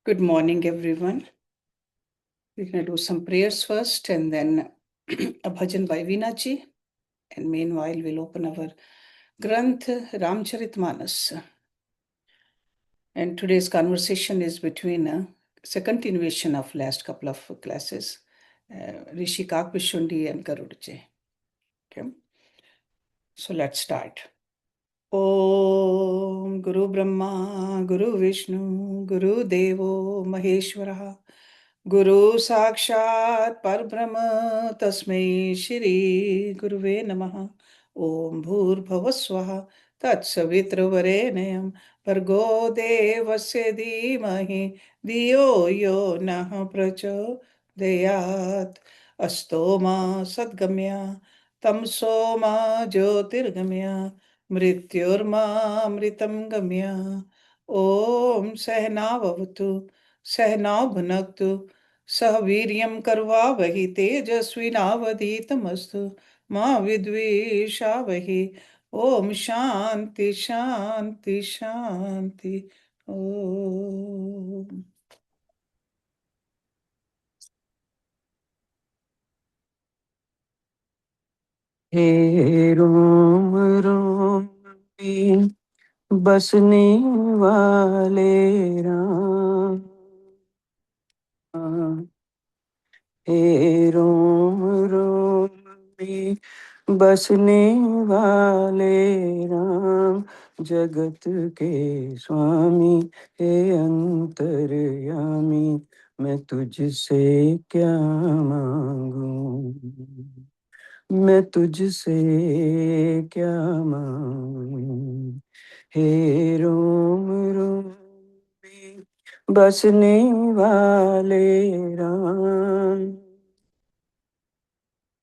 Good morning, everyone. We're going to do some prayers first and then a bhajan by Veena ji. And meanwhile, we'll open our Granth Ramcharitmanas. And today's conversation is between it's a continuation of last couple of classes, Rishi Kakvishundi and Garudaji. Okay. So let's start. Om Guru Brahma Guru Vishnu Guru Devo Maheshwara Guru Sakshat Parbrahma Tasmai Shri Guruve Namaha Om Bhurbhavaswaha Tatsavitravarenyam Bhargo Devasya Dhimahi Dhiyo Yo Nah Prachodayat Astoma Sadgamya Tamsoma Jyotirgamya मृत्युर्मामृतं गम्य ॐ सहनाववतु सहनौ भुनक्तु सह वीर्यं कर्वावहि तेजस्विनावधीतमस्तु मा विद्विषावहि ॐ शान्ति शान्ति शान्ति ॐ हे रोम रोम में बसने वाले राम। हे रोम रोम में बसने वाले राम, जगत के स्वामी हे अंतर्यामी, मैं तुझसे क्या मांगूं, मैं तुझसे क्या मांगूं। हे रोम रोम में बसने वाले राम,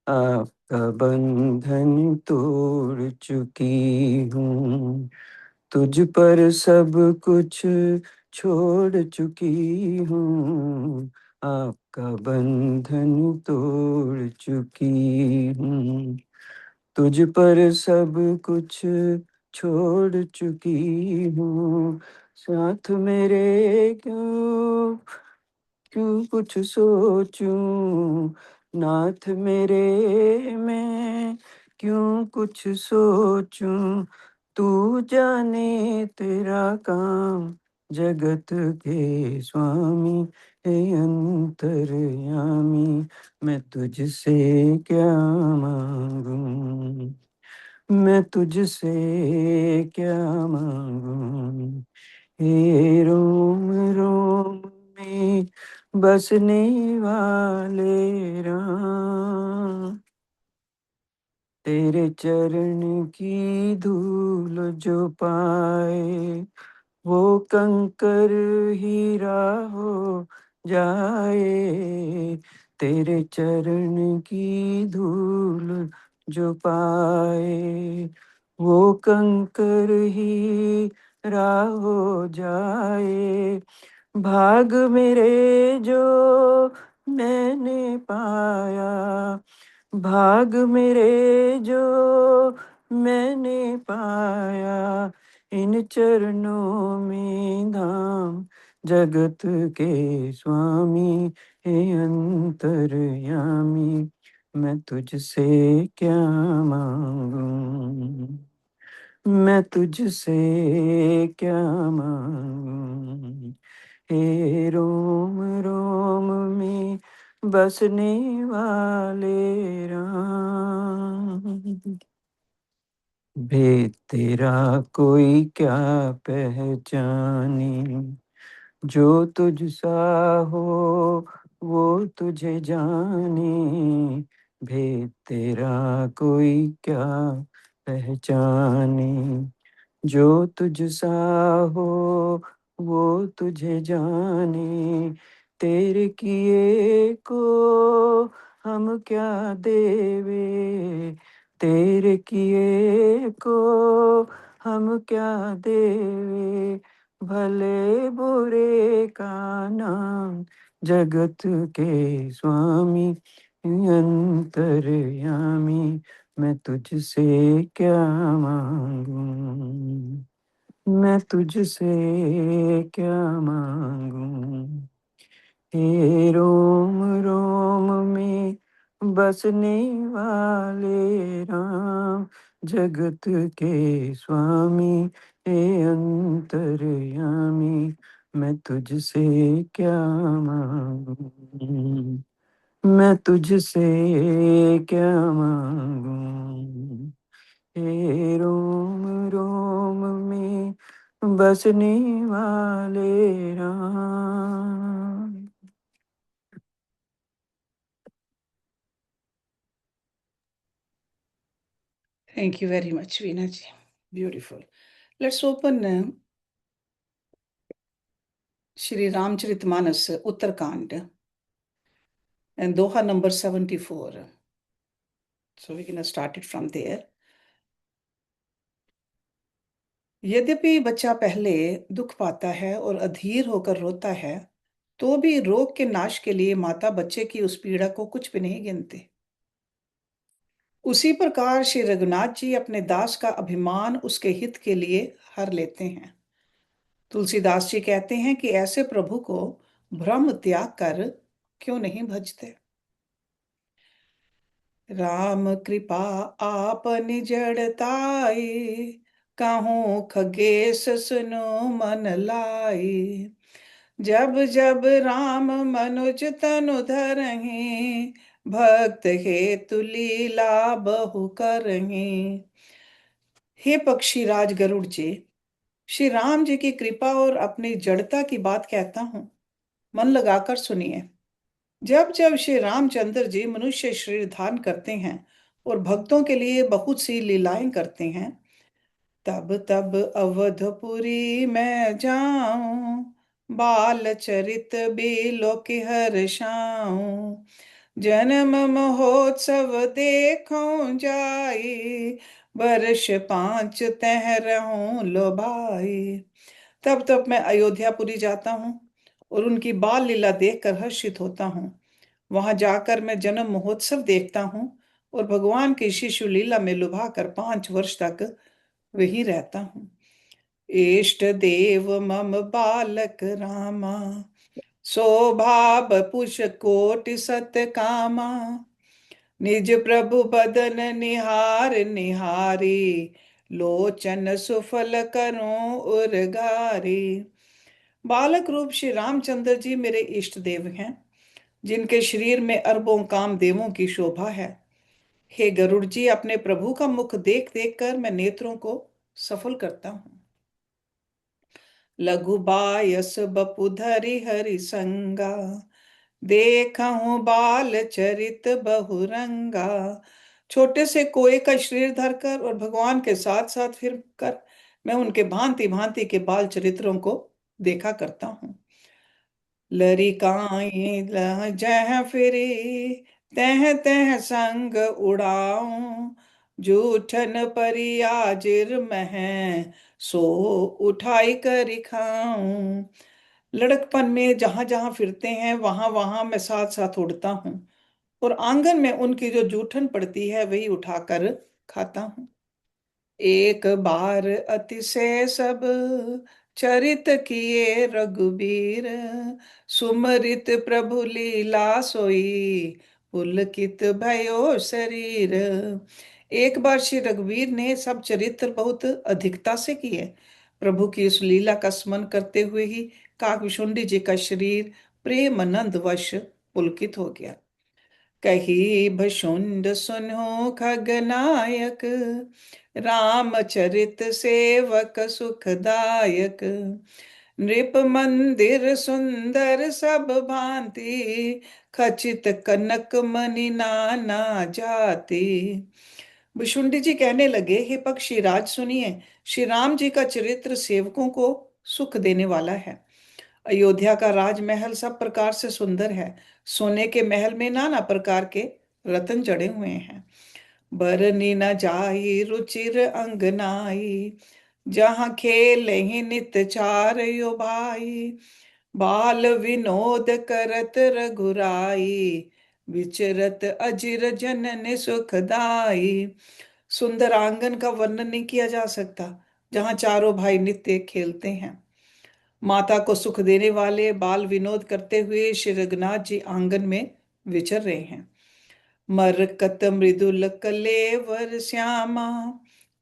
आपका बंधन तोड़ चुकी हूँ, तुझ पर सब कुछ छोड़ चुकी हूँ। आपका बंधन तोड़ चुकी हूँ, तुझ पर सब कुछ छोड़ चुकी हूँ। साथ मेरे क्यों क्यों कुछ सोचूं, नाथ मेरे मैं क्यों कुछ सोचूं। तू जाने तेरा काम, जगत के स्वामी हे अंतर्यामी, मैं तुझसे क्या मांगूं, मैं तुझसे क्या मांगूं। हे रोम रोम में बसने वाले राम, तेरे चरण की धूल जो पाए, वो कंकर हीरा हो जाए। तेरे चरण की धूल जो पाए, वो कंकर हीरा हो जाए। भाग मेरे जो मैंने पाया, भाग मेरे जो मैंने पाया, इन चरणों में धाम, जगत के स्वामी हे अंतर्यामी, मैं तुझसे क्या मांगूं, मैं तुझसे क्या मांगूं। हे रोम रोम में बसने वाले राम, भेद तेरा कोई क्या पहचाने, जो तुझ सा हो वो तुझे जाने। भेद तेरा कोई क्या पहचाने, जो तुझ सा हो वो तुझे जाने। तेरे किए को हम क्या देवे, तेरे किए को हम क्या देवे। भले बुरे का नाम, जगत के स्वामी अंतर्यामी, मैं तुझसे क्या मांगूं, मैं तुझसे क्या मांगू। हे रोम रोम में बसने वाले राम, जगत के स्वामी, हे अंतर्यामी, मैं तुझसे क्या मांगू। मैं तुझसे क्या मांगू। हे रोम रोम में बसने वाले Ram. Thank you very much, Veena ji. Beautiful. Let's open Shri Ramcharitmanas Uttarkand and Doha number 74. So we're going to start it from there. यद्यपि बच्चा पहले दुख पाता है और अधीर होकर रोता है, तो भी रोग के नाश के लिए माता बच्चे की उस पीड़ा को कुछ भी नहीं गिनती। उसी प्रकार श्री रघुनाथ जी अपने दास का अभिमान उसके हित के लिए हर लेते हैं। तुलसीदास जी कहते हैं कि ऐसे प्रभु को भ्रम त्याग कर क्यों नहीं भजते। राम कृपा आपन जड़ताई, कहूँ खगेश सुनो मन लाई। जब जब राम मनुज तनु धरहीं, भक्त हेतु लीला बहु करहीं। हे पक्षी राज गरुड़ जी, श्री राम जी की कृपा और अपनी जड़ता की बात कहता हूँ, मन लगाकर सुनिए। जब जब श्री रामचंद्र जी मनुष्य शरीर धारण करते हैं और भक्तों के लिए बहुत सी लीलाएं करते हैं, तब तब अवधपुरी मैं जाऊं, बाल चरित बिलो की हर्षाऊं। जन्म महोत्सव देखूं जाई, वर्ष 5 तह रहूं लो भाई। तब तब मैं अयोध्यापुरी जाता हूँ और उनकी बाल लीला देखकर हर्षित होता हूँ। वहां जाकर मैं जन्म महोत्सव देखता हूँ और भगवान की शिशु लीला में लुभा कर 5 वर्ष तक वही रहता हूँ। इष्ट देव मम बालक रामा, शोभा पुष कोटि सत कामा। निज प्रभु बदन निहार निहारी, लोचन सुफल करूं उर्गारी। बालक रूप श्री रामचंद्र जी मेरे इष्ट देव हैं, जिनके शरीर में अरबों काम देवों की शोभा है। हे गरुड़ जी, अपने प्रभु का मुख देख देख कर मैं नेत्रों को सफल करता हूँ। लघु बायस बपुधरि हरि संगा, देखहूँ बाल चरित बहुरंगा। छोटे से कोए का शरीर धरकर और भगवान के साथ साथ फिर कर मैं उनके भांति भांति के बाल चरित्रों को देखा करता हूँ। लरिकाई जह फिरी, तह तह संग उड़ाऊं। जूठन परियाजिर मह, सो उठाई कर खाऊं। लड़कपन में जहां जहां फिरते हैं वहां वहां मैं साथ साथ उड़ता हूँ और आंगन में उनकी जो जूठन पड़ती है वही उठाकर खाता हूँ। एक बार अतिशय सब चरित किए रघुबीर, सुमरित प्रभु लीला सोई, पुलकित भयो शरीर। एक बार श्री रघुवीर ने सब चरित्र बहुत अधिकता से किए। प्रभु की उस लीला का स्मरण करते हुए ही काकभूषुंडी जी का शरीर प्रेमानंद वश पुलकित हो गया। कही भशुंड सुनो खगनायक, रामचरित सेवक सुखदायक। नृप मंदिर सुंदर सब भांति, खचित कनक मणि नाना जाति। भुषुंडी जी कहने लगे, हे पक्षी राज सुनिए, श्री राम जी का चरित्र सेवकों को सुख देने वाला है। अयोध्या का राजमहल सब प्रकार से सुंदर है। सोने के महल में नाना प्रकार के रत्न जड़े हुए हैं। बरनी न जाई रुचिर अंगनाई, जहाँ खेल ही नित चार यो भाई। बाल विनोद करत रघुराई, विचरत अजिर जनन सुखदाई। सुंदर आंगन का वर्णन नहीं किया जा सकता। जहाँ चारों भाई नित्य खेलते हैं। माता को सुख देने वाले बाल विनोद करते हुए श्री रघुनाथ जी आंगन में विचर रहे हैं। मरकत मृदुल कलेवर श्यामा,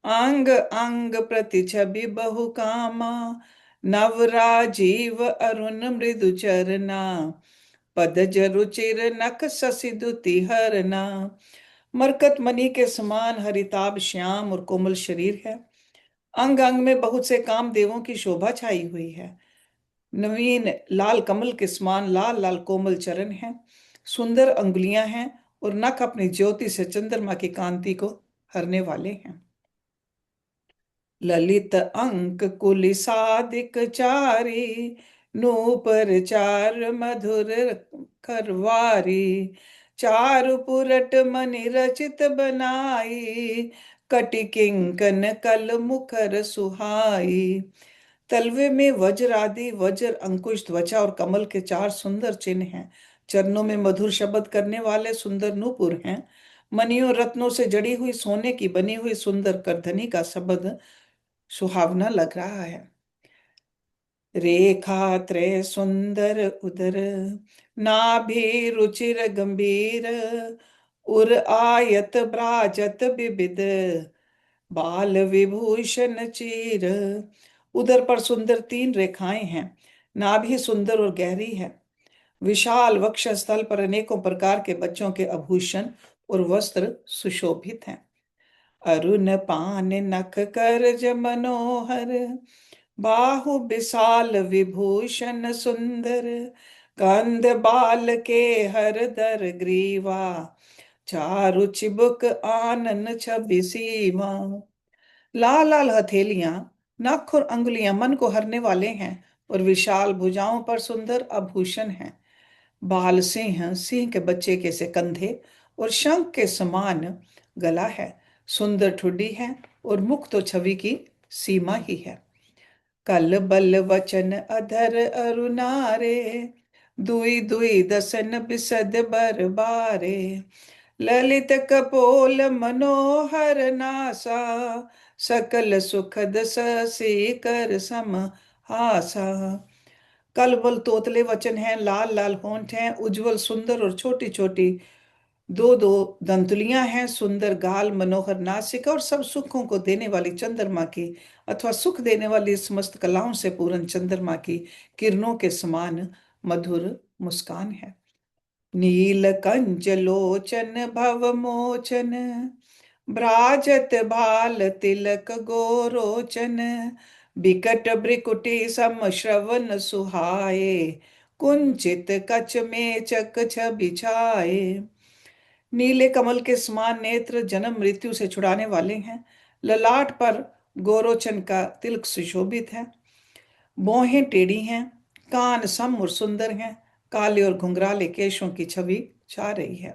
अंग अंग प्रति छवि बहु कामा, नव राजीव अरुण मृदु चरना, पदज रुचिर नख ससी दुति हरना। मरकत मणि के समान हरिताभ श्याम और कोमल शरीर है। अंग अंग में बहुत से काम देवों की शोभा छाई हुई है। नवीन लाल कमल के समान लाल लाल कोमल चरण हैं, सुंदर अंगुलियां हैं और नख अपनी ज्योति से चंद्रमा की कांति को हरने वाले हैं। ललित अंक कुलिसादिक चारी, नूपर चार मधुर करवारी, चारु पुरट मणि रचित बनाई, कटि किंकन कल मुखर सुहाई। तलवे में वज्र आदि वज्र अंकुश त्वचा और कमल के चार सुंदर चिन्ह हैं। चरणों में मधुर शब्द करने वाले सुंदर नूपुर हैं। मणियों रत्नों से जड़ी हुई सोने की बनी हुई सुंदर करधनी का शब्द सुहावना लग रहा है। रेखा त्रय सुंदर उदर, नाभि रुचिर गंभीर, उर आयत ब्राजत विविध, बाल विभूषण चीर। उदर पर सुंदर तीन रेखाएं हैं। नाभि सुंदर और गहरी है। विशाल वक्षस्थल पर अनेकों प्रकार के बच्चों के आभूषण और वस्त्र सुशोभित हैं। अरुण पान नख करज मनोहर, बाहु विशाल विभूषण सुंदर, कंध बाल के हर दर ग्रीवा, चारु चिबुक आनन छवि सीमा। लाल लाल हथेलियां, नख और अंगुलियां मन को हरने वाले हैं और विशाल भुजाओं पर सुंदर आभूषण हैं। बाल सिंह, सिंह के बच्चे के से कंधे और शंख के समान गला है। सुंदर ठुड्डी है और मुख तो छवि की सीमा ही है। कल बल वचन अधर अरुणारे, दुई दुई दसन बिसद बरबारे, ललित कपोल मनोहर नासा, सकल सुखद ससी कर सम हासा। कलबल तोतले वचन हैं, लाल लाल होंठ हैं, उज्जवल सुंदर और छोटी छोटी दो दो दंतुलियां हैं, सुंदर गाल, मनोहर नासिका और सब सुखों को देने वाली चंद्रमा की अथवा सुख देने वाली समस्त कलाओं से पूर्ण चंद्रमा की किरणों के समान मधुर मुस्कान है। नील कंच लोचन भव मोचन, भ्राजत भाल तिलक गोरोचन, बिकट भ्रिकुटी सम श्रवण सुहाए, कुंचित कच में चक छबि छाए। नीले कमल के समान नेत्र जन्म मृत्यु से छुड़ाने वाले हैं। ललाट पर गोरोचन का तिलक सुशोभित है। भौहें टेढ़ी हैं, कान सम और सुंदर हैं, काले और घुंघराले केशों की छवि छा रही है।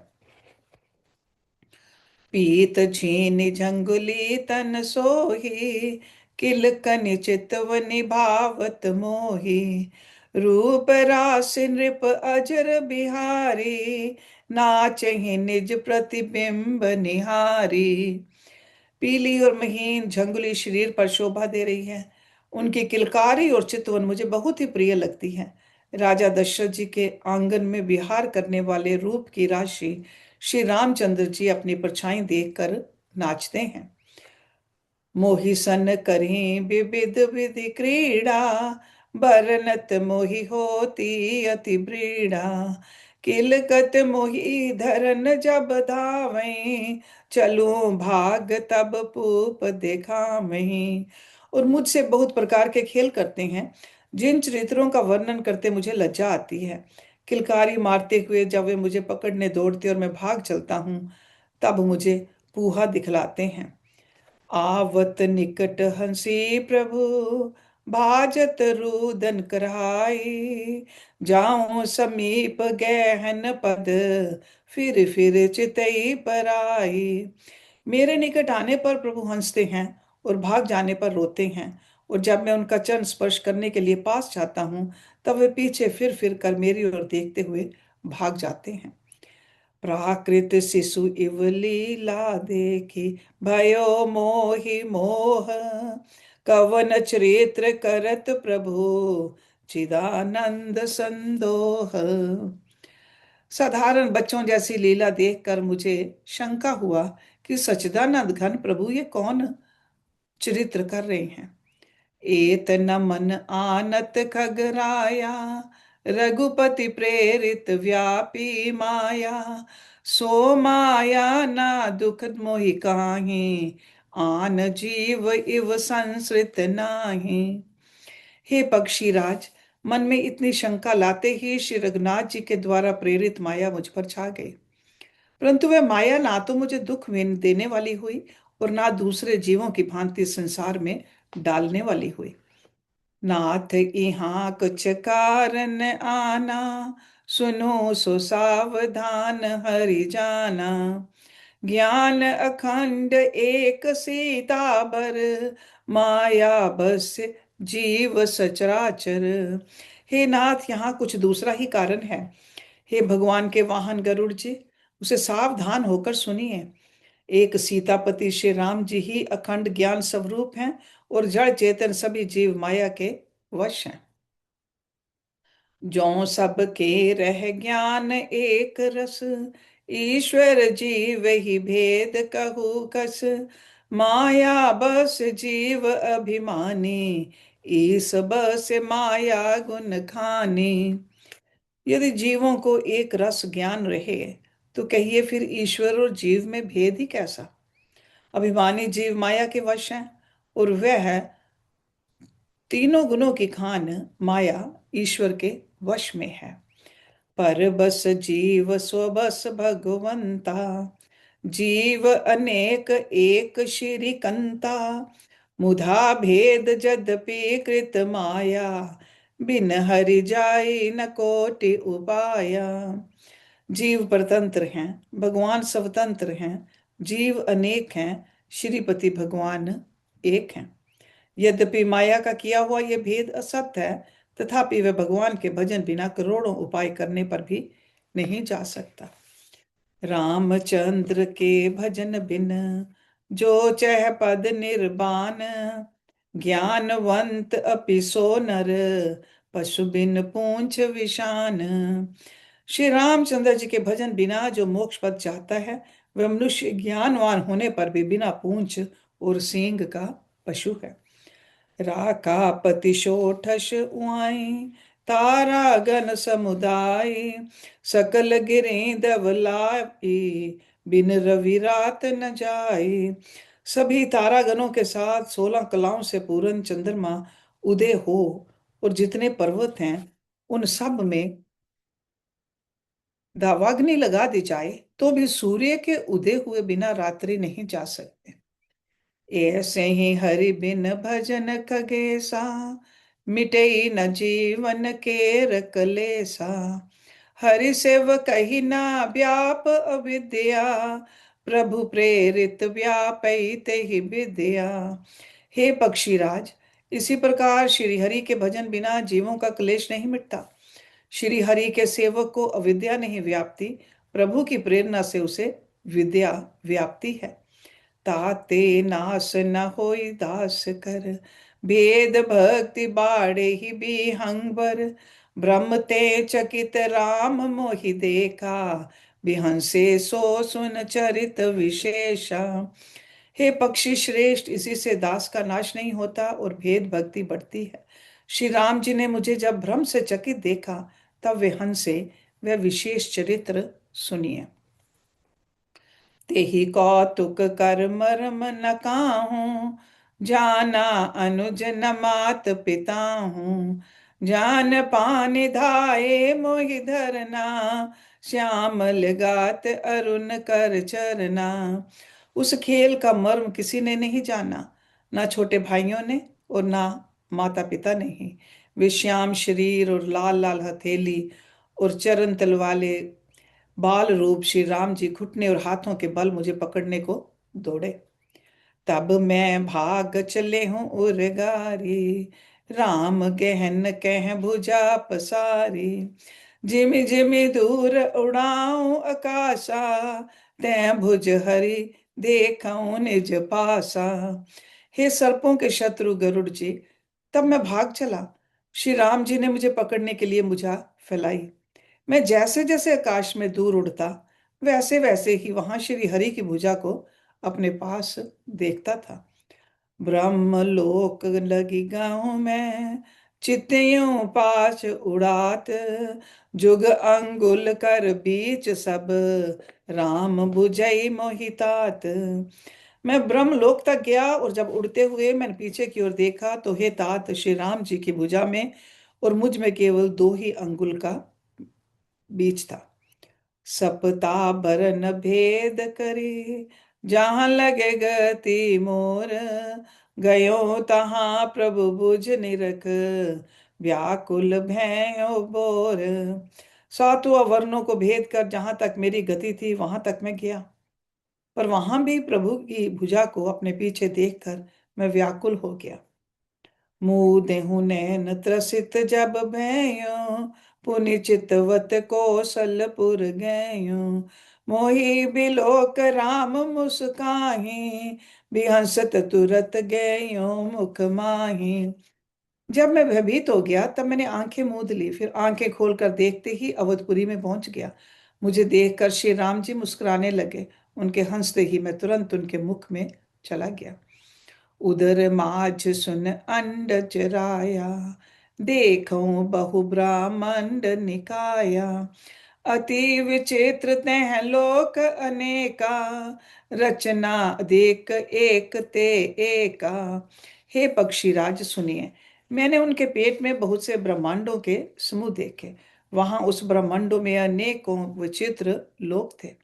पीत छीन झंगुली तन सोही, किलकनि चितवनि भावत मोही, रूप रास नृप अजर बिहारी, नाचहि निज प्रतिबिंब निहारी। पीली और महीन झंगुली शरीर पर शोभा दे रही है। उनकी किलकारी और चितवन मुझे बहुत ही प्रिय लगती है। राजा दशरथ जी के आंगन में विहार करने वाले रूप की राशि श्री रामचंद्र जी अपनी परछाई देखकर नाचते हैं। मोहि सन करी विविध विधि क्रीड़ा, बरनत मोहि होती अति ब्रीड़ा, किलकत मोहि धरन जब धावई, चलूं भाग तब पूप दिखावहीं। और मुझसे बहुत प्रकार के खेल करते हैं, जिन चरित्रों का वर्णन करते मुझे लज्जा आती है। किलकारी मारते हुए जब वे मुझे पकड़ने दौड़ते और मैं भाग चलता हूँ, तब मुझे पूहा दिखलाते हैं। आवत निकट हंसी प्रभु, भाजत रूदन कराई, जाऊं समीप गहन पद, फिर चितई पराई। मेरे निकट आने पर प्रभु हंसते हैं और भाग जाने पर रोते हैं, और जब मैं उनका चरण स्पर्श करने के लिए पास जाता हूँ, तब वे पीछे फिर कर मेरी ओर देखते हुए भाग जाते हैं। प्राकृत शिशु इव लीला देखी, भयो मोहि मोह, कवन चरित्र करत प्रभु चिदानंद संदोह। साधारण बच्चों जैसी लीला देखकर मुझे शंका हुआ कि सच्चिदानंद घन प्रभु ये कौन चरित्र कर रहे हैं। एत नमन आनत खगराया, रघुपति प्रेरित व्यापी माया। सो माया ना दुख मोहि काहि, आन जीव इव संसृत नाही। हे पक्षीराज, मन में इतनी शंका लाते ही श्री रघुनाथ जी के द्वारा प्रेरित माया मुझ पर छा गई। परंतु वह माया ना तो मुझे दुख देने वाली हुई और ना दूसरे जीवों की भांति संसार में डालने वाली हुई। नाथ यहाँ कुछ कारण आना, सुनो सो सावधान हरि जाना। ज्ञान अखंड एक सीताबर, माया बस जीव सचराचर। हे नाथ, यहाँ कुछ दूसरा ही कारण है। हे भगवान के वाहन गरुड़ जी, उसे सावधान होकर सुनिए। एक सीतापति श्री राम जी ही अखंड ज्ञान स्वरूप हैं और जड़ चेतन सभी जीव माया के वश हैं। जो सबके रह ज्ञान एक रस, ईश्वर जीव ही भेद कहू कस। माया बस जीव अभिमानी, ईस बस माया गुण खानी। यदि जीवों को एक रस ज्ञान रहे तो कहिए फिर ईश्वर और जीव में भेद ही कैसा। अभिमानी जीव माया के वश हैं और वह तीनों गुणों की खान माया ईश्वर के वश में है। पर बस जीव स्वबस भगवंता, जीव अनेक एक श्री कंता। मुधा भेद जदपि कृत माया, बिन हरि जाई न कोटि उपाया। जीव परतंत्र हैं, भगवान स्वतंत्र हैं। जीव अनेक हैं, श्रीपति भगवान एक हैं। यद्यपि माया का किया हुआ यह भेद असत्य है, तथापि वह भगवान के भजन बिना करोड़ों उपाय करने पर भी नहीं जा सकता। रामचंद्र के भजन बिन, जो चह पद निर्बान। ज्ञानवंत अपि सो नर, पशु बिन पूंछ विशान। श्री रामचंद्र जी के भजन बिना जो मोक्ष पद चाहता है, वह मनुष्य ज्ञानवान होने पर भी बिना पूंछ और सींग का पशु है। राका पतिशोठस उआई, तारा गण समुदाय। सकल गिरि दवलाई, बिन रवि रात न जाए। सभी तारागणों के साथ 16 कलाओं से पूर्ण चंद्रमा उदय हो और जितने पर्वत हैं उन सब में दावाग्नि लगा दी जाए तो भी सूर्य के उदय हुए बिना रात्रि नहीं जा सकते। ऐसे ही हरि बिन भजन खगेसा, मिटे न जीवन के कलेसा। हरि सेव कही ना व्याप अविद्या, प्रभु प्रेरित व्यापैते ही विद्या। हे पक्षीराज, इसी प्रकार श्री हरि के भजन बिना जीवों का क्लेश नहीं मिटता। श्री हरि के सेवक को अविद्या नहीं व्याप्ति, प्रभु की प्रेरणा से उसे विद्या व्याप्ति है। ताते नास न होई दास कर, भेद भक्ति बाड़े ही बिहंबर। ब्रह्म ते चकित राम मोहि देखा, बिहंसे सो सुन चरित विशेषा। हे पक्षी श्रेष्ठ, इसी से दास का नाश नहीं होता और भेद भक्ति बढ़ती है। श्री राम जी ने मुझे जब भ्रम से चकित देखा, तब वे हंसे। वह विशेष चरित्र सुनिए। तेहि कौतुक कर मर्म न काहूं, जाना अनुज न मात पिता हूँ। जान पान धाये मोहि धरना, श्यामल गात अरुण कर चरना। उस खेल का मर्म किसी ने नहीं जाना, ना छोटे भाइयों ने और ना माता पिता ने ही। वे श्याम शरीर और लाल लाल हथेली और चरण तल वाले बाल रूप श्री राम जी घुटने और हाथों के बल मुझे पकड़ने को दौड़े। तब मैं भाग चले हूँ उर्गारी, राम गहन कह भुजा पसारी। जिमि जिमि दूर उड़ाऊं आकाशा, तै भुज हरि देखऊं निज पासा। हे सर्पों के शत्रु गरुड़ जी। तब मैं भाग चला। श्री राम जी ने मुझे पकड़ने के लिए मुझा फैलाई। मैं जैसे जैसे आकाश में दूर उड़ता, वैसे वैसे ही वहां श्री हरि की भुजा को अपने पास देखता था। ब्रह्मलोक लगी गाँव में, चित्तयों पास उड़ात, जुग अंगुल कर बीच सब, राम बुझई मोहितात। मैं ब्रह्मलोक तक गया और जब उड़ते हुए मैंने पीछे की ओर देखा तो हे तात, श्री राम जी की भुजा में और मुझ में केवल 2 ही अंगुल का बीच था। सपता बरन भेद करे, जहाँ लगे गति मोर, गयो तहाँ प्रभु बुझ निरख, व्याकुल भयो बोर। सातों वर्णों को भेद कर जहां तक मेरी गति थी वहां तक मैं गया, पर वहां भी प्रभु की भुजा को अपने पीछे देखकर मैं व्याकुल हो गया। मुँह देहु नैन त्रसित जब भयो, पुनि चितवत कौशलपुर गयो, मोहि बिलोक राम मुस्काहि, बिहंसत तुरत गयो मुख माहि। जब मैं भयभीत हो गया तब मैंने आंखें मूंद ली, फिर आंखें खोलकर देखते ही अवधपुरी में पहुंच गया। मुझे देखकर श्री राम जी मुस्कुराने लगे। उनके हंसते ही मैं तुरंत उनके मुख में चला गया। उदर माझ सुन अंड चराया, देखूं बहु ब्राह्मंड निकाया, अति विचित्र तह लोक अनेका, रचना देख एक ते एका। हे पक्षीराज सुनिए, मैंने उनके पेट में बहुत से ब्रह्मांडों के समूह देखे। वहां उस ब्रह्मांडों में अनेकों विचित्र लोक थे,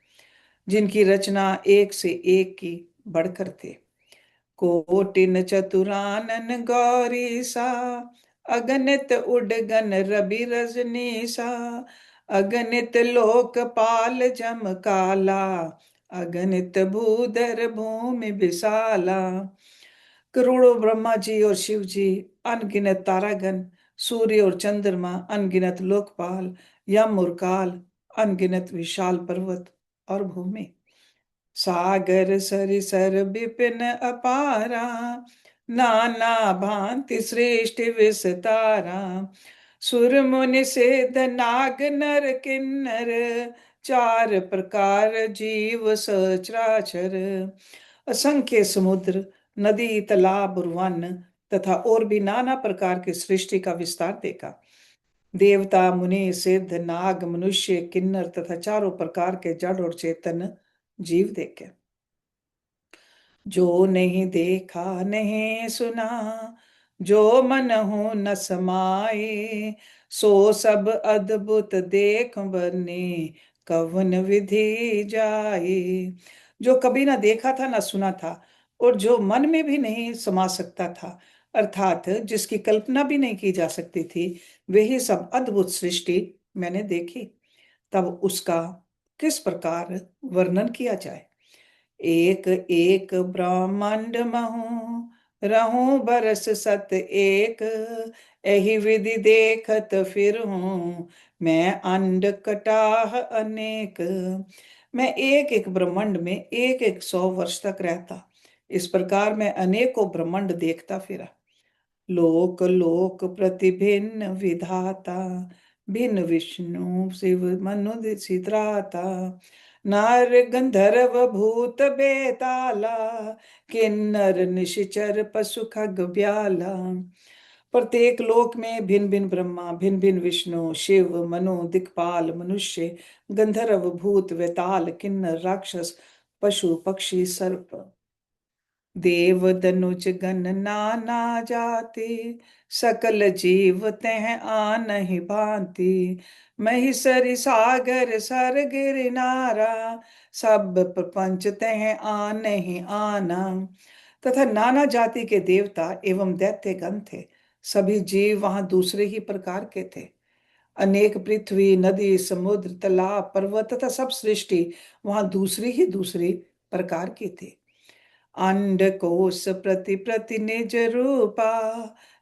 जिनकी रचना एक से एक की बढ़कर थे। कोटिन चतुरानन गौरी सा, अगणित उडगन रवि रजनी सा, अगणित लोकपाल जम काला, अगणित भूधर भूमि विशाला। करोड़ों ब्रह्मा जी और शिव जी, अनगिनत तारागण, सूर्य और चंद्रमा, अनगिनत लोकपाल, यम और काल, अनगिनत विशाल पर्वत और भूमि, सागर सरिसर विपिन अपारा, नाना भांति सृष्टि विस्तारा, सुर मुनि सिद्ध नाग नर किन्नर, चार प्रकार जीव सचराचर। असंख्य समुद्र, नदी, तालाब और वन तथा और भी नाना प्रकार की सृष्टि का विस्तार देखा। देवता, मुनि, सिद्ध, नाग, मनुष्य, किन्नर तथा चारों प्रकार के जड़ और चेतन जीव देखे। जो नहीं देखा नहीं सुना, जो मन हो न समाए, सो सब अद्भुत देख बने, कवन विधि जाए। जो कभी ना देखा था ना सुना था, और जो मन में भी नहीं समा सकता था, अर्थात जिसकी कल्पना भी नहीं की जा सकती थी, वही सब अद्भुत सृष्टि मैंने देखी। तब उसका किस प्रकार वर्णन किया जाए। एक एक ब्रह्मांड महूं, रहूं बरस सत एक, एहि विधि देखत फिर हूँ, मैं अंड कटाह अनेक। मैं एक एक ब्रह्मांड में एक एक 100 वर्ष तक रहता। इस प्रकार मैं अनेकों ब्रह्मांड देखता फिरा। लोक लोक प्रतिभिन्न विधाता, भिन्न विष्णु शिव मनु सिद्राता, नार गंधर्व भूत बेताला, किन्नर निशिचर पशु खग ब्याला। प्रत्येक लोक में भिन्न भिन्न ब्रह्मा, भिन्न भिन्न विष्णु, शिव, मनु, दिक्पाल, मनुष्य, गंधर्व, भूत, वेताल, किन्नर, राक्षस, पशु, पक्षी, सर्प, देव दनुज गण नाना जाति, सकल जीव तह आनहि भांति, महिषरि सागर सर गिर नारा, सब प्रपंच तह आनहि आना। तथा नाना जाति के देवता एवं दैत्य गण थे। सभी जीव वहां दूसरे ही प्रकार के थे। अनेक पृथ्वी, नदी, समुद्र, तालाब, पर्वत तथा सब सृष्टि वहां दूसरी ही दूसरी प्रकार की थी। अंड कोश प्रति प्रति निज रूपा,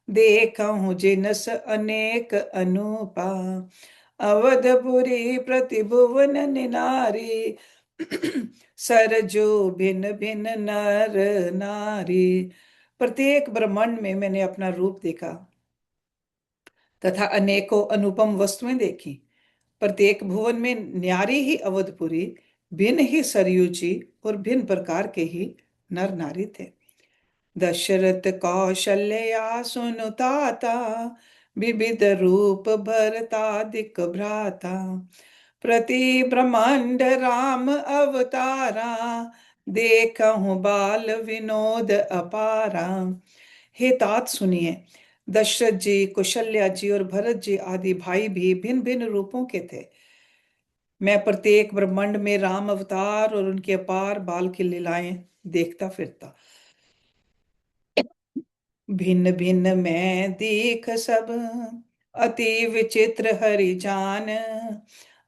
देखहु जिनस अनेक अनूपा, अवधपुरी प्रति भुवन निनारी, सरजो भिन्न भिन्न नर नारी, प्रत्येक ब्रह्मांड में मैंने अपना रूप देखा तथा अनेकों अनुपम वस्तुएं देखी। प्रत्येक भुवन में न्यारी ही अवधपुरी, भिन्न ही सरयू जी और भिन्न प्रकार के ही नर नारी थे। दशरथ कौशल्या सुनुताता, विविध रूप भरतादिक भ्राता। प्रति ब्रह्मांड राम अवतारा, देखहु बाल विनोद अपारा। हे तात सुनिए, दशरथ जी, कौशल्या जी और भरत जी आदि भाई भी भिन्न भिन्न रूपों के थे। मैं प्रत्येक ब्रह्मांड में राम अवतार और उनके अपार बाल की लीलाएं देखता फिरता। भिन्न भिन्न मैं देख सब, अति विचित्र हरि जान।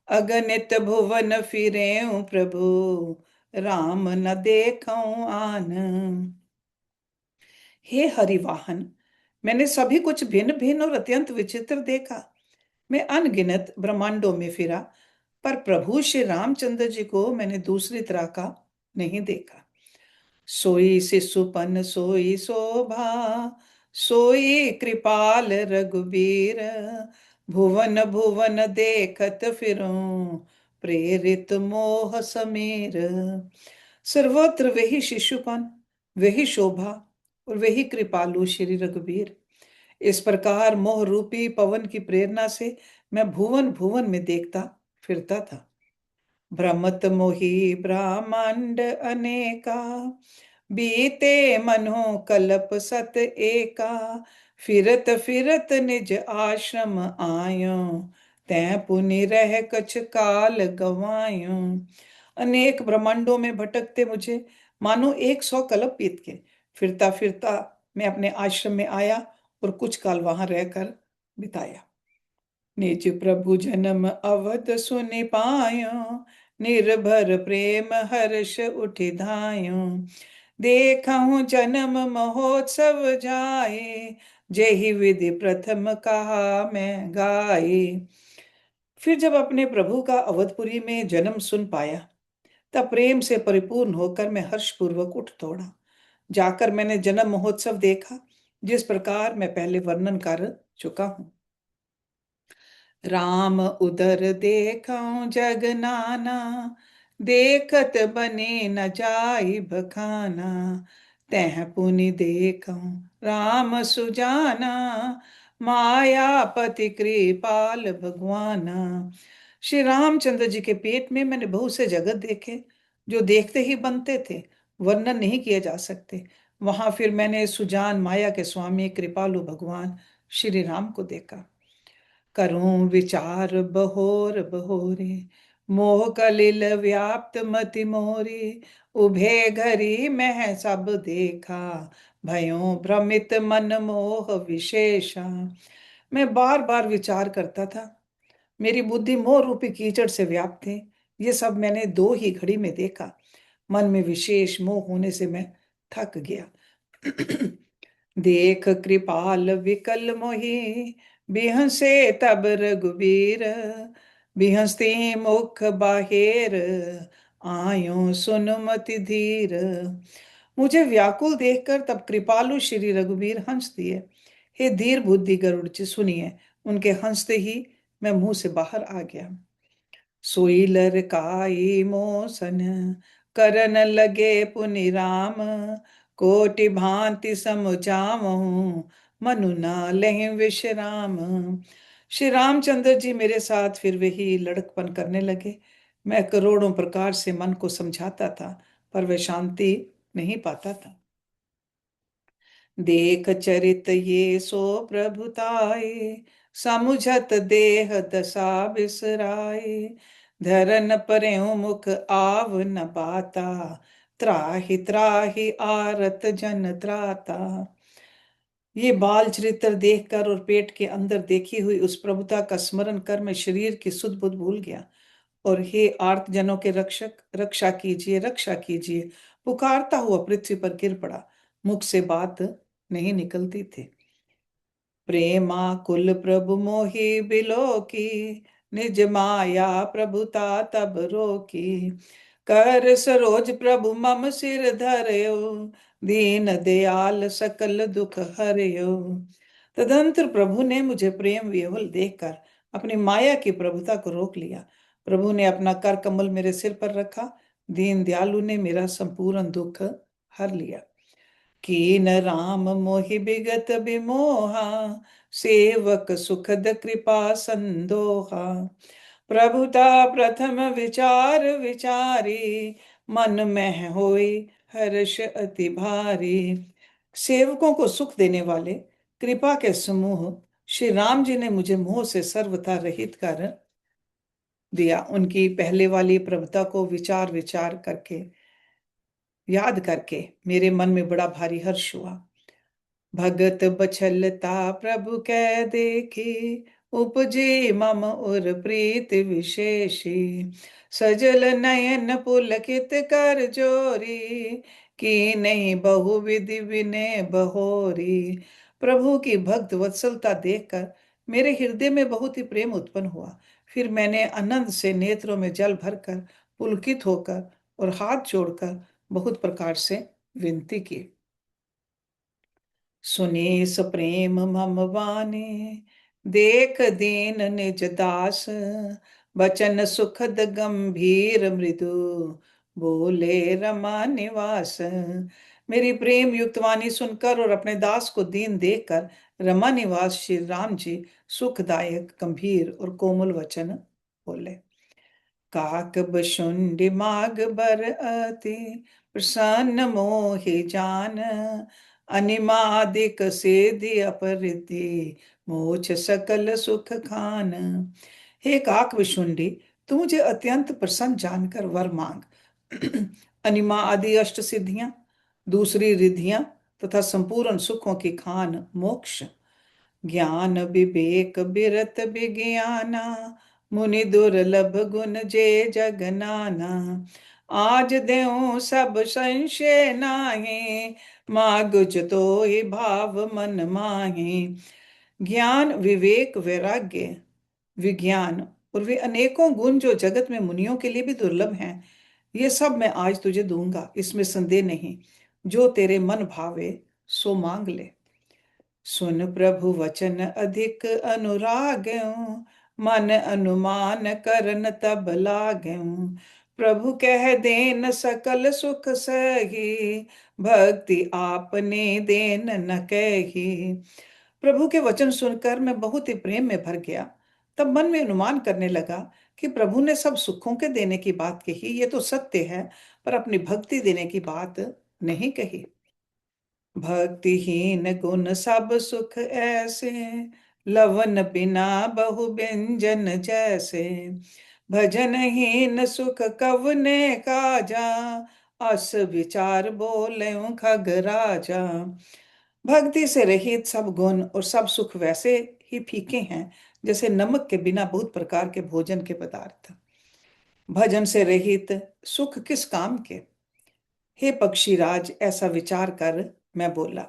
अगणित भुवन फिरे प्रभु, राम न देखऊं आन। हे हरिवाहन, मैंने सभी कुछ भिन्न भिन्न और अत्यंत विचित्र देखा। मैं अनगिनत ब्रह्मांडों में फिरा, पर प्रभु श्री रामचंद्र जी को मैंने दूसरी तरह का नहीं देखा। सोई शिशुपन सोई शोभा, सोई कृपाल रघुबीर। भुवन भुवन देखत फिरूं, प्रेरित मोह समीर। सर्वत्र वही शिशुपन, वही शोभा और वही कृपालु श्री रघुबीर। इस प्रकार मोह रूपी पवन की प्रेरणा से मैं भुवन भुवन में देखता फिरता था। भ्रमत मोहि ब्रह्मांड अनेका, बीते मनो कल्प सत एका। फिरत फिरत निज आश्रम आयो, तै पुनि रह कछ काल गवायो। अनेक ब्रह्मांडों में भटकते मुझे मानो 100 कल्प बीत के फिरता फिरता मैं अपने आश्रम में आया और कुछ काल वहां रहकर बिताया। निज प्रभु जन्म अवध सुनि पायो, निर्भर प्रेम हर्ष उठि धायो। देखहु जन्म महोत्सव जाए, जेहि विधि प्रथम कहा मैं गाए। फिर जब अपने प्रभु का अवधपुरी में जन्म सुन पाया, तब प्रेम से परिपूर्ण होकर मैं हर्षपूर्वक उठ दौड़ा। जाकर मैंने जन्म महोत्सव देखा, जिस प्रकार मैं पहले वर्णन कर चुका हूं। राम उदर देखऊं जग नाना, देखत बने न जाई बखाना। तह पुनि देखऊं राम सुजाना, मायापति कृपाल भगवाना। श्री रामचंद्र जी के पेट में मैंने बहुत से जगत देखे, जो देखते ही बनते थे, वर्णन नहीं किए जा सकते। वहां फिर मैंने सुजान माया के स्वामी कृपालु भगवान श्री राम को देखा। करूं विचार बहोर बहोरे, मोह कलिल व्याप्त मति मोरी। उभे घरी मैं सब देखा, भयों भ्रमित मन मोह विशेषा। मैं बार बार विचार करता था, मेरी बुद्धि मोह रूपी कीचड़ से व्याप्त थी। ये सब मैंने 2 ही घड़ी में देखा। मन में विशेष मोह होने से मैं थक गया। देख कृपाल विकल मोहि, बिहसे तब रघुबीर। बिहसती मुख बाहेर, आयो सुनुमति धीर। मुझे व्याकुल देखकर तब कृपालु श्री रघुबीर हंस दिए। हे धीर बुद्धि गरुड़ जी, सुनिए। उनके हंसते ही मैं मुंह से बाहर आ गया। सोई लरकाई मोसन, करन लगे पुनि राम। कोटि भांति समुझावहूं, मनु ना लहि विश्राम। श्री रामचंद्र जी मेरे साथ फिर वही लड़कपन करने लगे। मैं करोड़ों प्रकार से मन को समझाता था, पर वह शांति नहीं पाता था। देख चरित ये सो प्रभुताए, समुझत देह दशा बिसराए। धरन परेऊ मुख आव न पाता, त्राहि त्राहि आरत जन त्राता। ये बाल चरित्र देखकर और पेट के अंदर देखी हुई उस प्रभुता का स्मरण कर मैं शरीर की सुध बुध भूल गया। और हे आर्त जनों के रक्षक, रक्षा कीजिए, रक्षा कीजिए, पुकारता हुआ पृथ्वी पर गिर पड़ा। मुख से बात नहीं निकलती थी। प्रेमा कुल प्रभु मोहि बिलो की, निज माया प्रभुता तब रोकी। कर सरोज प्रभु मम सिर धरयो, दीन दयाल सकल दुख हरियो। तदंतर प्रभु ने मुझे प्रेम विह्वल देखकर अपनी माया की प्रभुता को रोक लिया। प्रभु ने अपना कर कमल मेरे सिर पर रखा। दीन दयालु ने मेरा संपूर्ण दुख हर लिया। कीन राम मोहि बिगत बिमोहा, सेवक सुखद कृपा संदोहा। प्रभुता प्रथम विचार विचारी, मन में होई हर्ष अति भारी। सेवकों को सुख देने वाले कृपा के समूह श्री राम जी ने मुझे मोह से सर्वथा रहित कर दिया। उनकी पहले वाली प्रभुता को विचार विचार करके, याद करके मेरे मन में बड़ा भारी हर्ष हुआ। भगत बछलता प्रभु कै देखी, उपजे मम और प्रीत विशेषी। सजल नयन पुलकित कर जोरी, की नहीं बहु विधि विनय बहोरी। प्रभु की भक्त वत्सलता देखकर मेरे हृदय में बहुत ही प्रेम उत्पन्न हुआ। फिर मैंने आनंद से नेत्रों में जल भरकर, पुलकित होकर और हाथ जोड़कर बहुत प्रकार से विनती की। सुने सप्रेम मम वाणी, देख दीन निज दास। बचन सुखद गंभीर मृदु, बोले रमा निवास। मेरी प्रेम युक्त वाणी सुनकर और अपने दास को दीन देखकर रमा निवास श्री राम जी सुखदायक गंभीर और कोमल वचन बोले। काकब शुंडी माग बर अति, प्रसन्न मोहि जान। अनिमादिक सेधि अपरिधि, मोछ सकल सुख खान। हे काक विशुंडी, तू मुझे अत्यंत प्रसन्न जानकर वर मांग। अनिमा आदि अष्ट सिद्धियां, दूसरी रिद्धियां तथा संपूर्ण सुखों की खान मोक्ष। ज्ञान विवेक बिरत विज्ञाना, मुनि दुर्लभ गुण जे जगनाना। आज देऊं सब संशय नाहि, मागुज तो ही भाव मन माहि। ज्ञान विवेक वैराग्य विज्ञान और वे अनेकों गुण जो जगत में मुनियों के लिए भी दुर्लभ हैं, ये सब मैं आज तुझे दूंगा, इसमें संदेह नहीं। जो तेरे मन भावे सो मांग ले। सुन प्रभु वचन अधिक अनुराग्यों, मन अनुमान करन तब लाग्यों। प्रभु कह देन सकल सुख सही, भक्ति आपने देन न कही। प्रभु के वचन सुनकर मैं बहुत ही प्रेम में भर गया। तब मन में अनुमान करने लगा कि प्रभु ने सब सुखों के देने की बात कही, ये तो सत्य है, पर अपनी भक्ति देने की बात नहीं कही। भक्तिहीन गुण सब सुख ऐसे, लवन बिना बहु व्यंजन जैसे। भजनहीन सुख कवने काजा, अस विचार बोले खग राजा। भक्ति से रहित सब गुण और सब सुख वैसे ही फीके हैं जैसे नमक के बिना बहुत प्रकार के भोजन के पदार्थ। भजन से रहित सुख किस काम के। हे पक्षीराज, ऐसा विचार कर मैं बोला।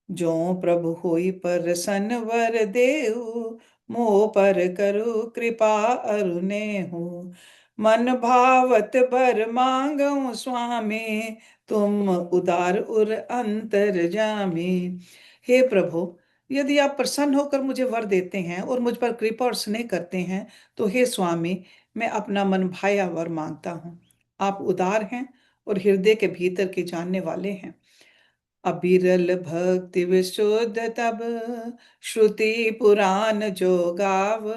जो प्रभु होई प्रसन्न वर देहु, मोह पर करु कृपा अरुनेहु। मन भावत बर मांगऊ स्वामी, तुम उदार उर अंतर जामी। हे प्रभु, यदि आप प्रसन्न होकर मुझे वर देते हैं और मुझ पर कृपा और स्नेह करते हैं, तो हे स्वामी, मैं अपना मन भाया वर मांगता हूँ। आप उदार हैं और हृदय के भीतर के जानने वाले हैं। अबिरल भक्ति विशुद्ध तब, श्रुति पुराण जो गाव।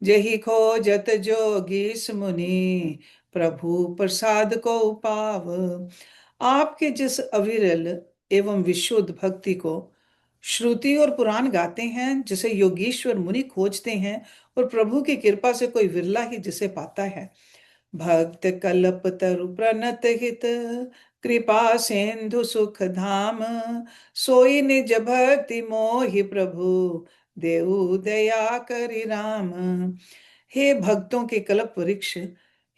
जही खोजत जोगीस मुनि, प्रभु प्रसाद को पाव। आपके जिस अविरल एवं विशुद्ध भक्ति को श्रुति और पुराण गाते हैं, जिसे योगीश्वर मुनि खोजते हैं, और प्रभु की कृपा से कोई विरला ही जिसे पाता है। भक्त कल्प तरु प्रणत हित, कृपा सिंधु सुख धाम। सोई निज भक्ति मोहि प्रभु, देऊ दया करि राम। हे भक्तों के कल्प वृक्ष,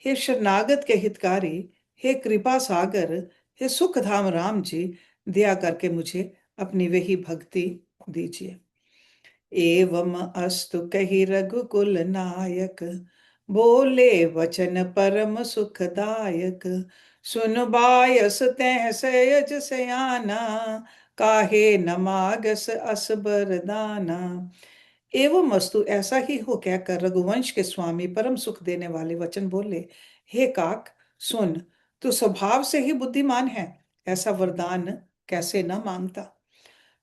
हे शरणागत के हितकारी, हे कृपा सागर, हे सुख धाम राम जी, दया करके मुझे अपनी वही भक्ति दीजिए। एवं अस्तु कही रघुकुल नायक, बोले वचन परम सुखदायक। सुन बायस तह सयज सयाना, काहे न मागस अस बरदाना। एवं वस्तु ऐसा ही हो कहकर रघुवंश के स्वामी परम सुख देने वाले वचन बोले, हे काक सुन, तू स्वभाव से ही बुद्धिमान है, ऐसा वरदान कैसे न मांगता।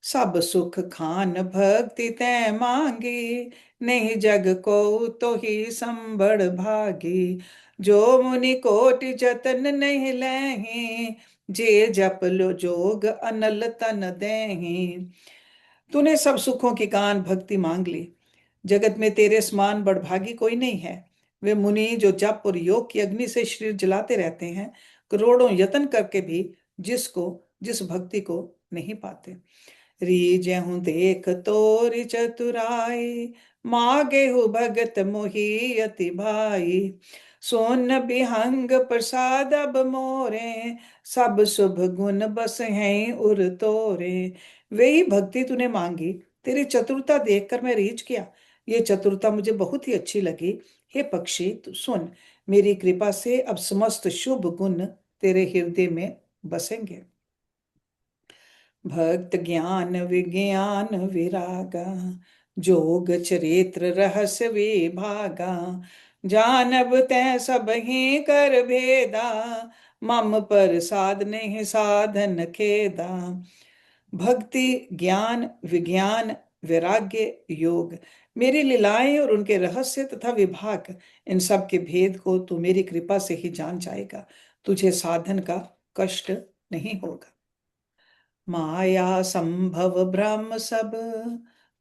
सब सुख खान भक्ति तै मांगी, नहीं जग को तो ही संबड़ भागी। जो मुनि कोटि जतन नहीं लही, जे जप लो जोग अनल तन देही। तूने सब सुखों की कान भक्ति मांग ली, जगत में तेरे समान बड़भागी कोई नहीं है। वे मुनि जो जप और योग की अग्नि से शरीर जलाते रहते हैं, करोड़ों यत्न करके भी जिस भक्ति को नहीं पाते। रीजहूं देख तोरि चतुराई, मागेहु भगत मोहि अति भाई। सोन बिहंग प्रसाद अब मोरे, सब शुभ गुण बस हैं उर तोरे। वही भक्ति तूने मांगी, तेरी चतुरता देखकर मैं रीझ गया, ये चतुरता मुझे बहुत ही अच्छी लगी। हे पक्षी तू सुन, मेरी कृपा से अब समस्त शुभ गुण तेरे हृदय में बसेंगे। भक्त ज्ञान विज्ञान विरागा, जोग चरित्र रहस्य विभागा। जानब तै सब ही कर भेदा, मम प्रसाद नहीं साधन खेदा। भक्ति ज्ञान विज्ञान वैराग्य योग, मेरी लीलाएं और उनके रहस्य तथा विभाग, इन सब के भेद को तू मेरी कृपा से ही जान जाएगा। तुझे साधन का कष्ट नहीं होगा। माया संभव ब्रह्म सब,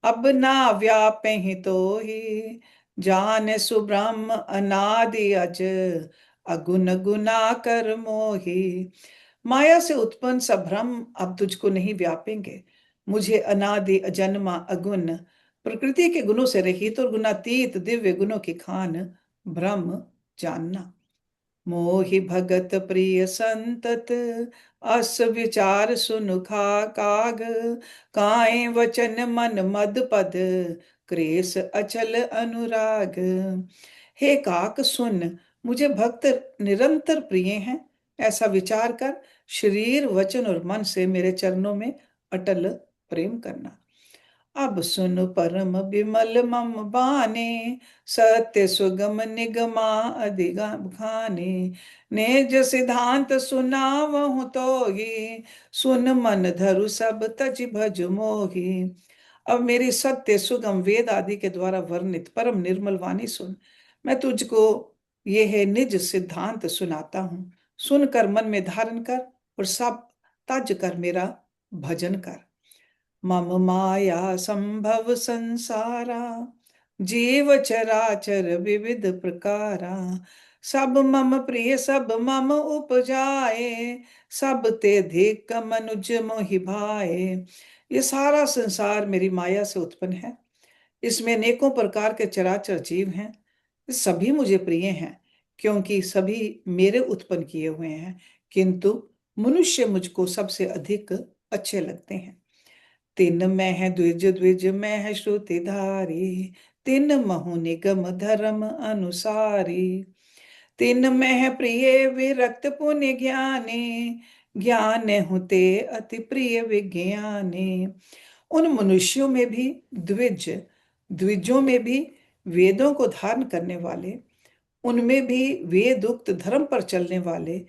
अब ना व्यापहि तो ही। जान सुब्रह्म अनादि अज, अगुण गुना कर मोही। माया से उत्पन्न सब भ्रम अब तुझको नहीं व्यापेंगे। मुझे अनादि अजन्मा अगुण, प्रकृति के गुणों से रहित और गुणातीत दिव्य गुणों की खान ब्रह्म जानना। मोहि भगत प्रिय संतत, अस विचार सुनुखा काग। काए वचन मन मद पद, क्रेस अचल अनुराग। हे काक सुन, मुझे भक्त निरंतर प्रिय हैं, ऐसा विचार कर शरीर वचन और मन से मेरे चरणों में अटल प्रेम करना। अब सुन परम विमल मम बानी, सत्य सुगम निगमा अधिगम खाने। निज सिद्धांत सुनावहु तो ही, सुन मन धरु सब तज भज मोही। अब मेरी सत्य सुगम वेद आदि के द्वारा वर्णित परम निर्मल वाणी सुन। मैं तुझको यह निज सिद्धांत सुनाता हूँ, सुनकर मन में धारण कर और सब तज कर मेरा भजन कर। मम माया संभव संसारा, जीव चराचर विविध प्रकारा। सब मम प्रिय सब मम उपजाए, सब ते धिक मनुज मोहि भाए। ये सारा संसार मेरी माया से उत्पन्न है, इसमें अनेकों प्रकार के चराचर जीव हैं। सभी मुझे प्रिय हैं, क्योंकि सभी मेरे उत्पन्न किए हुए हैं, किंतु मनुष्य मुझको सबसे अधिक अच्छे लगते हैं। तिन मह द्विज द्विज मह श्रुति धारी, तिन महु निगम धर्म अनुसारी। तिन मह प्रिय विरक्त पुण्य ज्ञानी, ज्ञान हुते अति प्रिय विज्ञानी। उन मनुष्यों में भी द्विज, द्विजों में भी वेदों को धारण करने वाले, उनमें भी वेदोक्त धर्म पर चलने वाले,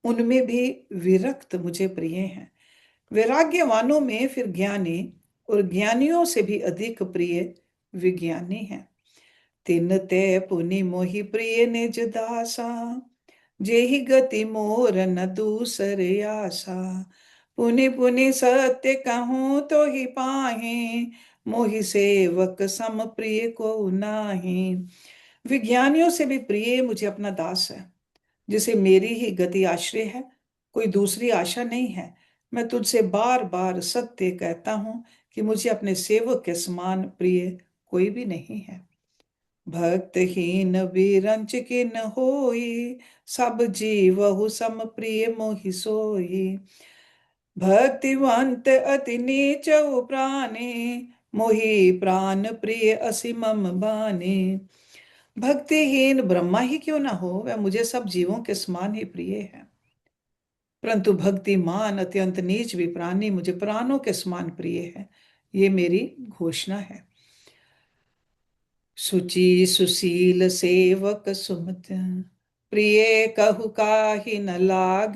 उनमें भी विरक्त मुझे प्रिय हैं। वैराग्यवानों में फिर ज्ञानी, और ज्ञानियों से भी अधिक प्रिय विज्ञानी हैं। तिन ते पुनि मोहि प्रिय निज दासा, जेहि गति मोर न दूसरे आशा। पुनि पुनि सत्य कहूँ तो ही पाहे, मोहि सेवक सम प्रिय को नाही। विज्ञानियों से भी प्रिय मुझे अपना दास है, जिसे मेरी ही गति आश्रय है, कोई दूसरी आशा नहीं है। मैं तुझसे बार बार सत्य कहता हूं कि मुझे अपने सेवक के समान प्रिय कोई भी नहीं है। भक्तहीन विरंच किन होई, सब जीवहु सम प्रिय मोहि सोई। भक्तिवंत अति नीच प्राणी, मोहि प्राण प्रिय असी मम बानी। भक्तिहीन ब्रह्मा ही क्यों ना हो, वह मुझे सब जीवों के समान ही प्रिय है। परंतु भक्तिमान अत्यंत नीच भी प्राणी मुझे प्राणों के समान प्रिय है। ये मेरी घोषणा है। सुचि सुशील सेवक सुमत, प्रिय कहु काहि न लाग।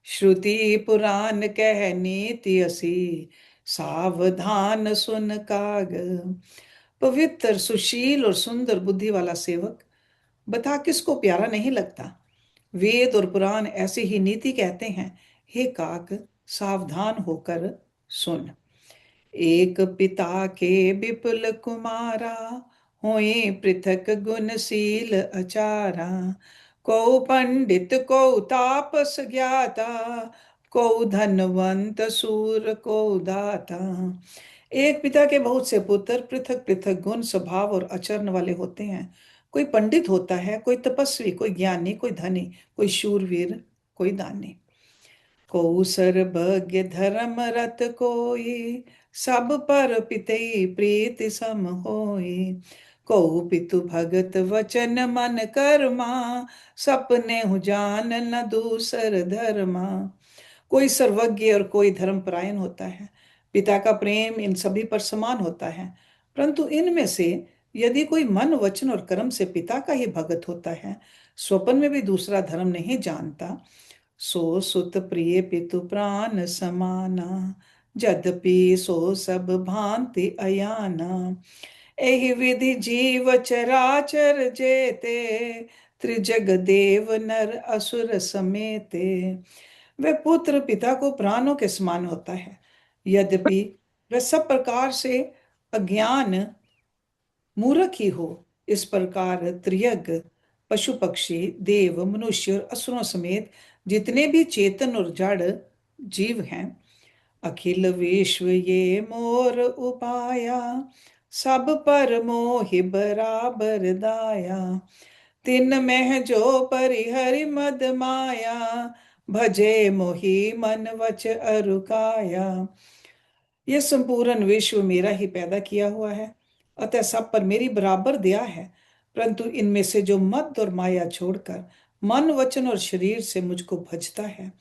श्रुति पुराण कह नीति असी, सावधान सुन काग। पवित्र, सुशील और सुंदर बुद्धि वाला सेवक, बता किसको प्यारा नहीं लगता। वेद और पुराण ऐसी ही नीति कहते हैं। हे काक, सावधान होकर सुन। एक पिता के विपुल कुमारा, होए पृथक गुणशील अचारा। को पंडित को तापस ज्ञाता, को धनवंत सूर को दाता। एक पिता के बहुत से पुत्र पृथक पृथक गुण, स्वभाव और आचरण वाले होते हैं। कोई पंडित होता है, कोई तपस्वी, कोई ज्ञानी, कोई धनी, कोई शूरवीर, कोई दानी। को सर्वज्ञ धर्म रत कोई, सब पर पितई प्रीति सम होई। को पितु भगत वचन मन कर्मा, सपने हु जान न दूसर धर्मा। कोई सर्वज्ञ और कोई धर्मपरायण होता है। पिता का प्रेम इन सभी पर समान होता है। परंतु इनमें से यदि कोई मन, वचन और कर्म से पिता का ही भगत होता है, स्वप्न में भी दूसरा धर्म नहीं जानता, सो सुत प्रिय पितु प्राण समाना। यद्यपि सो सब भांति अयाना। एहि विधि जीव चराचर जेते, त्रिजग देव नर असुर समेते। वह पुत्र पिता को प्राणों के समान होता है, यद्यपि वह सब प्रकार से अज्ञान मूर्ख ही हो। इस प्रकार त्रियग, पशु पक्षी, देव, मनुष्य और असुरों समेत जितने भी चेतन और जड़ जीव हैं, अखिल विश्व ये मोर उपाया। सब पर मोहि बराबर दाया। तिन में जो परिहरि मद माया, भजे मोहि मन वच अरुकाया। यह संपूर्ण विश्व मेरा ही पैदा किया हुआ है, अतः सब पर मेरी बराबर दया है। परंतु इनमें से जो मद और माया छोड़कर मन, वचन और शरीर से मुझको भजता है,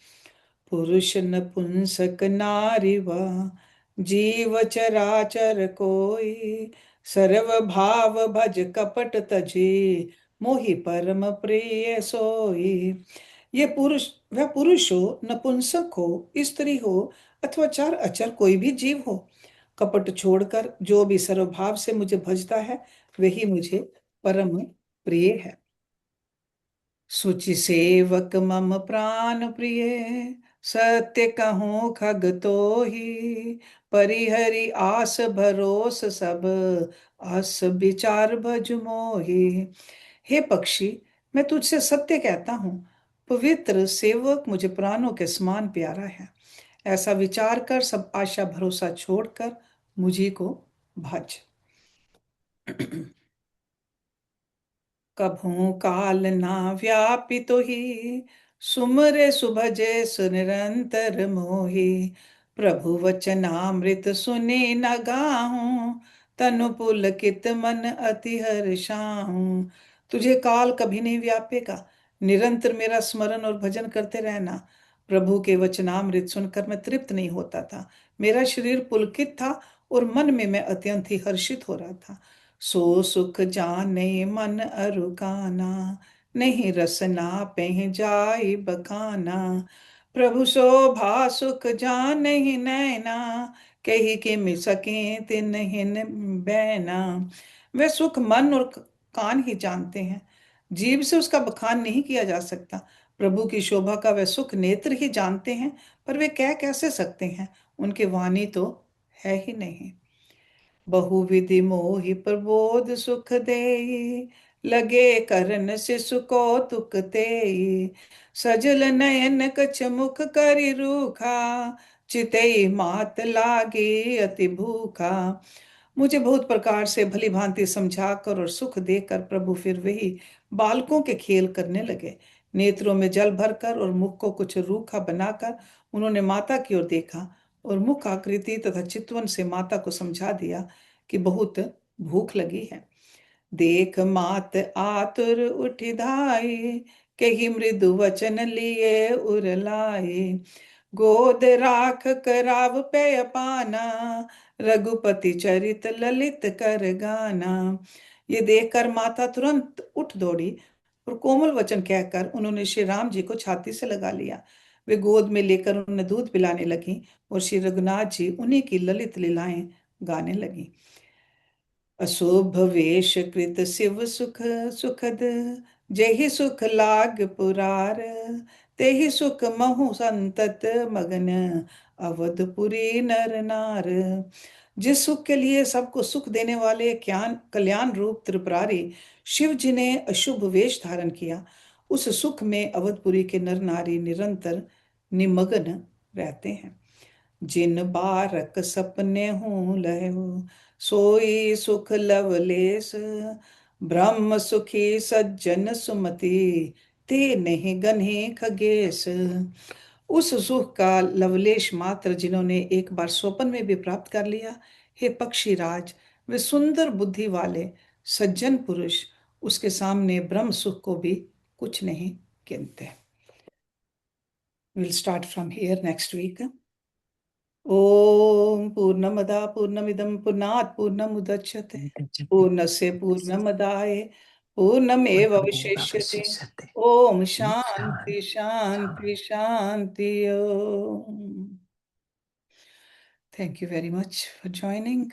पुरुष नपुंसक नारी वा, जीव चराचर कोई। सर्व भाव भज कपट तजी, मोहि परम प्रिय सोई। ये पुरुष, वह पुरुष हो, नपुंसक हो, स्त्री हो अथवा चार अचर कोई भी जीव हो, कपट छोड़कर जो भी सर्वभाव से मुझे भजता है, वही मुझे परम प्रिय है। सुचि सेवक मम प्राण प्रिय, सत्य कहूँ खग तो ही। परिहरि आस भरोस सब, आस विचार भज मोहि। हे पक्षी, मैं तुझसे सत्य कहता हूँ, पवित्र सेवक मुझे प्राणों के समान प्यारा है। ऐसा विचार कर सब आशा भरोसा छोड़कर मुझी को भज। कभू काल ना व्यापितो ही, सुमरे सुभजे सुनिरंतर मोहि। प्रभु वचनामृत सुने न गाहूं, तनु पुलकित मन अति हर्षाहूं। तुझे काल कभी नहीं व्यापेगा, निरंतर मेरा स्मरण और भजन करते रहना। प्रभु के वचनामृत सुनकर मैं तृप्त नहीं होता था, मेरा शरीर पुलकित था और मन में मैं अत्यंत ही हर्षित हो रहा था। सो सुख जाने मन अरुकाना, नहीं रसना पह जाई बखाना। प्रभु शोभा सुख जान ही नैना, कही के मिल सके तिन हिन बैना। वे सुख मन और कान ही जानते हैं, जीव से उसका बखान नहीं किया जा सकता। प्रभु की शोभा का वे सुख नेत्र ही जानते हैं, पर वे कह कैसे सकते हैं, उनकी वाणी तो है ही नहीं। बहुविधि मोहि प्रबोध सुख देई, लगे करन शिशु कौतुक तेई। सजल नयन कछ मुख करि रूखा, चितई मात लागे अति भूखा। मुझे बहुत प्रकार से भली भांति समझाकर और सुख देकर प्रभु फिर वही बालकों के खेल करने लगे। नेत्रों में जल भरकर और मुख को कुछ रूखा बनाकर उन्होंने माता की ओर देखा और मुख आकृति तथा चितवन से माता को समझा दिया कि बहुत भूख लगी है। देख मात आतुर उठी धाई, के ही मृदु वचन लिए उरलाए। गोद राख कराव पे पाना, रघुपति चरित ललित कर गाना। ये देखकर माता तुरंत उठ दौड़ी और कोमल वचन कहकर उन्होंने श्री राम जी को छाती से लगा लिया। वे गोद में लेकर उन्हें दूध पिलाने लगी और श्री रघुनाथ जी उन्हीं की ललित लीलाएं गाने लगी। अशुभ वेश कृत शिव सुख सुखद, जेहि सुख लाग पुरार, तेहि सुख महु संतत मगन, अवधपुरी नर नार। जिस सुख के लिए सबको सुख देने वाले कल्याण रूप त्रिपुरारी शिव जी ने अशुभ वेश धारण किया, उस सुख में अवधपुरी के नर नारी निरंतर निमग्न रहते हैं। जिन बारक सपने हूँ लहु, सोई सुख लवलेस, ब्रह्म सुखी सज्जन सुमति, ते नहीं गन्ही खगेश। उस सुख का लवलेश मात्र जिन्होंने एक बार स्वप्न में भी प्राप्त कर लिया, हे पक्षीराज, वे सुंदर बुद्धि वाले सज्जन पुरुष उसके सामने ब्रह्म सुख को भी कुछ नहीं गिनते। We'll start from here next week. ॐ पूर्णमदा पूर्णमिदं पूर्णात् पूर्णमुदच्यते पूर्णस्य पूर्णमदाय पूर्णमेवावशिष्यते। ॐ शान्ति शान्ति शान्ति। Thank you very much for joining.